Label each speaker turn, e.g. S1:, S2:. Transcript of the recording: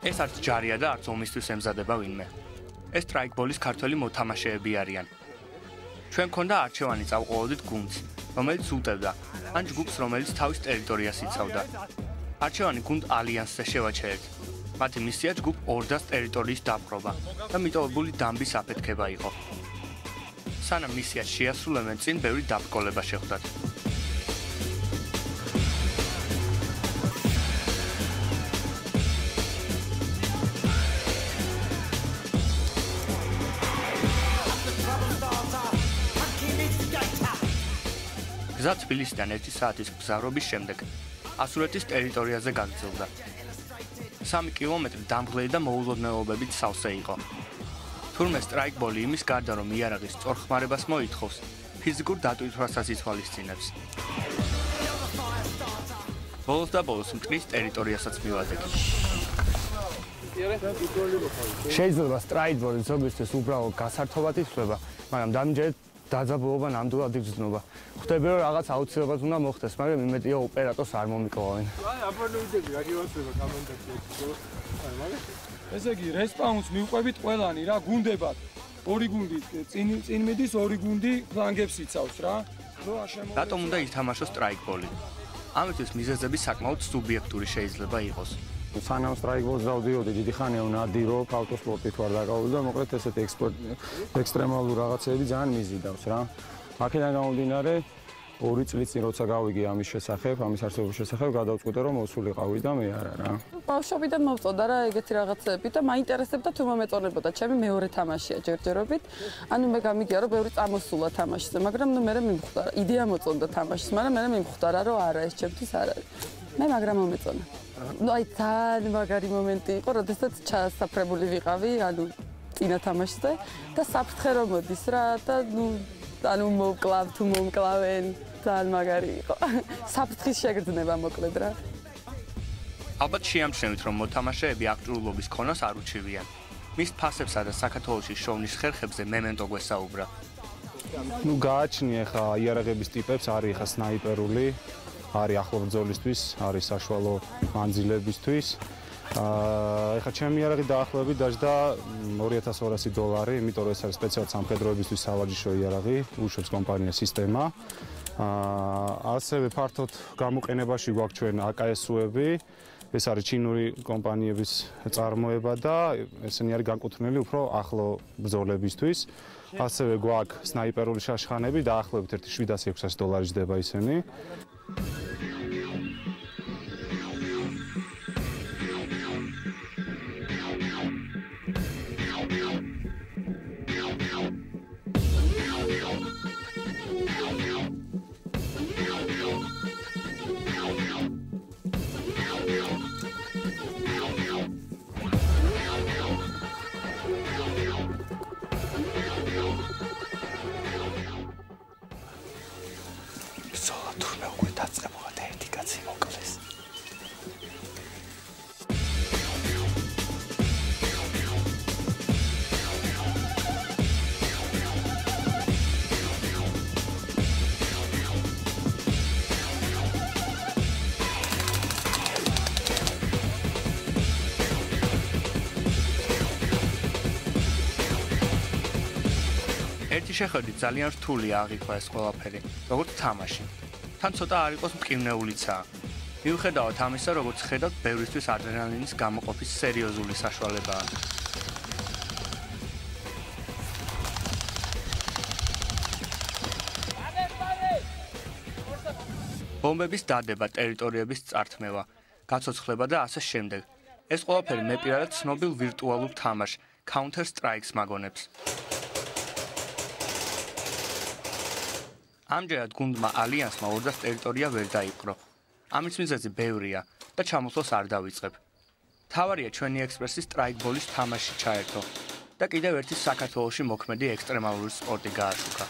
S1: ეს არც ჯარია და არც ომისთვის ემზადება ვინმე. ეს სტრაიკბოლის ქართველი მოთამაშეები არიან. ჩვენ გქონდა არჩევანი წავყოლოდით გუნდს, რომელიც უტევდა, ან ჯგუფს, რომელიც თავის ტერიტორიას იცავდა. არჩევანი გუნდ ალიანსზე შევაჩერეთ. მათი მისია ჯგუფ ორდას ტერიტორიის დაპყრობა და მიტოვებული დამბის აფეთქება იყო. სანამ მისია შეასრულებენ, წინ ბევრი დაბრკოლება შეხვდათ. გზა თბილისიდან 1 საათის მგზავრობის შემდეგ ასურეთის ტერიტორიაზე გაგრძელდა. 3 კილომეტრი დამღლელი და მოულოდნელობებით სავსე იყო. თურმე სტრაიკბოლი იმის გარდა რომ იარაღის სწორხმარებას მოითხოვს, ფიზიკურ დატვირთვასაც ითვალისწინებს. ბოლოს და ბოლოს მტრის ტერიტორიასაც მივადგეთ.
S2: შეიძლება სტრაიკბოლი ზოგისთვის უბრალოდ გასართობად ითვლება, მაგრამ დამჯერად დაძაბულობა ნამდვილად იგრძნობა. ხვდები რომ რაღაც აუცილებლად უნდა მოხდეს, მაგრამ იმედია ოპერატორს არ მომიკლავენ.
S3: ესე იგი, რესპაუნს მივყვებით ყველანი რა, გუნდებად. 2 გუნდი წინ მიდის, 2 გუნდი ფლანგებს იცავს რა.
S1: რატომ უნდა ითამაშოს სტრაიკბოლი? ამისთვის მიზეზები საკმაოდ სუბიექტური შეიძლება იყოს.
S4: სანამ სტრაიკბოლს დავდიოდი, დიდი ხანია უნადირო, ავტოსპორტით ვარ დაკავებული და მოკლედ ესეთი ექსტრემალური რაღაცები ძალიან მიზიდავს რა. აქედან გამომდინარე 2 წლის წინ როცა გავიგე ამის შესახებ, ამის არსებობის შესახებ, გადავწყვიტე რომ მოსულიყავი და მე არა რა.
S5: ბავშვობიდან მოვწონდა რა ეგეთი რაღაცები და მაინტერესებდა თუ მომეწონებოდა ჩემი მეორე თამაშია ჯერჯერობით. ანუ მე გამიგია რომ ბევრი წამოსულა თამაშზე, მაგრამ ნუ მე მიმხვდა, იდეა მოწონდა თამაშის, მაგრამ მე მიმხვდა რა რომ არა ეს ჩემთვის არ არის. მე მაგრამ მომეწონა. ну აი ძალიან მაგარი მომენტი იყო, როდესაც ჩასაფრებული ვიყავი, ანუ წინა თამაშზე და საფრთხე რომ მოდის რა და ანუ მოვკლავ თუ მომკლავენ, ძალიან მაგარი იყო. საფრთხის შეგრძნება მოკლედ რა.
S1: ალბათ შეამჩნევით რომ მოთამაშეები აქტიურობის ქონას არ უჩივიან. მის ფასებსა და საქართველოში შოვნის ხერხებზე მემენტო გვესაუბრა.
S4: ну გააჩნია ხა იარაღების ტიპებს, არის ხა სნაიპერული, არის ახლობრძოლისთვის, არის საშუალო მანძილებისთვის. ეხლა ჩემი იარაღი დაახლოებით დაждდა $2200, იმიტომ რომ ეს არის სპეციალურად სამხედროებისთვის სავარჯიშო იარაღი, უშვებს კომპანია სისტემა. ასევე ფართოდ გამოყენებაში გვაქვს ჩვენ AKS-ები. ეს არის ჩინური კომპანიების წარმოება და ესენი არის განკუთვნილი უფრო ახლო ბრძოლებისთვის. ასევე გვაქვს სნაიპერული შაშხანები, დაახლოებით $700-600 ჯდება ისინი.
S2: თურმე უკვე დაწყებულა და ერთი კაცი მოკლეს.
S1: ერთი შეხედვით ძალიან რთულია აღიქვა ეს ყველაფერი, როგორც თამაში. თან ცოტა არ იყოს მტკივნეულიცაა. მიუხედავად ამისა, როგორც ხედავთ, ბევრისთვის ადრენალინის გამოყოფის სერიოზული საშუალებაა. ბომბების დადება, ტერიტორიების წართმევა, გაცოცხლება და ასე შემდეგ. ეს ყველაფერი მე პირადად ცნობილ ვირტუალურ თამაშ Counter Strikes მაგონებს. ამჯერად გუნდმა ალიანსმა ორდას ტერიტორია ვერ დაიპყრო. ამის მიზეზი ბევრია და ჩამოსვლას არ დავიწყებ. თავარია ჩვენი ექსპრესის სტრაიკბოლის თამაში ჩაერთო და კიდევ ერთი საქართველოში მოქმედი ექსტრემალური სპორტი გააშუქა.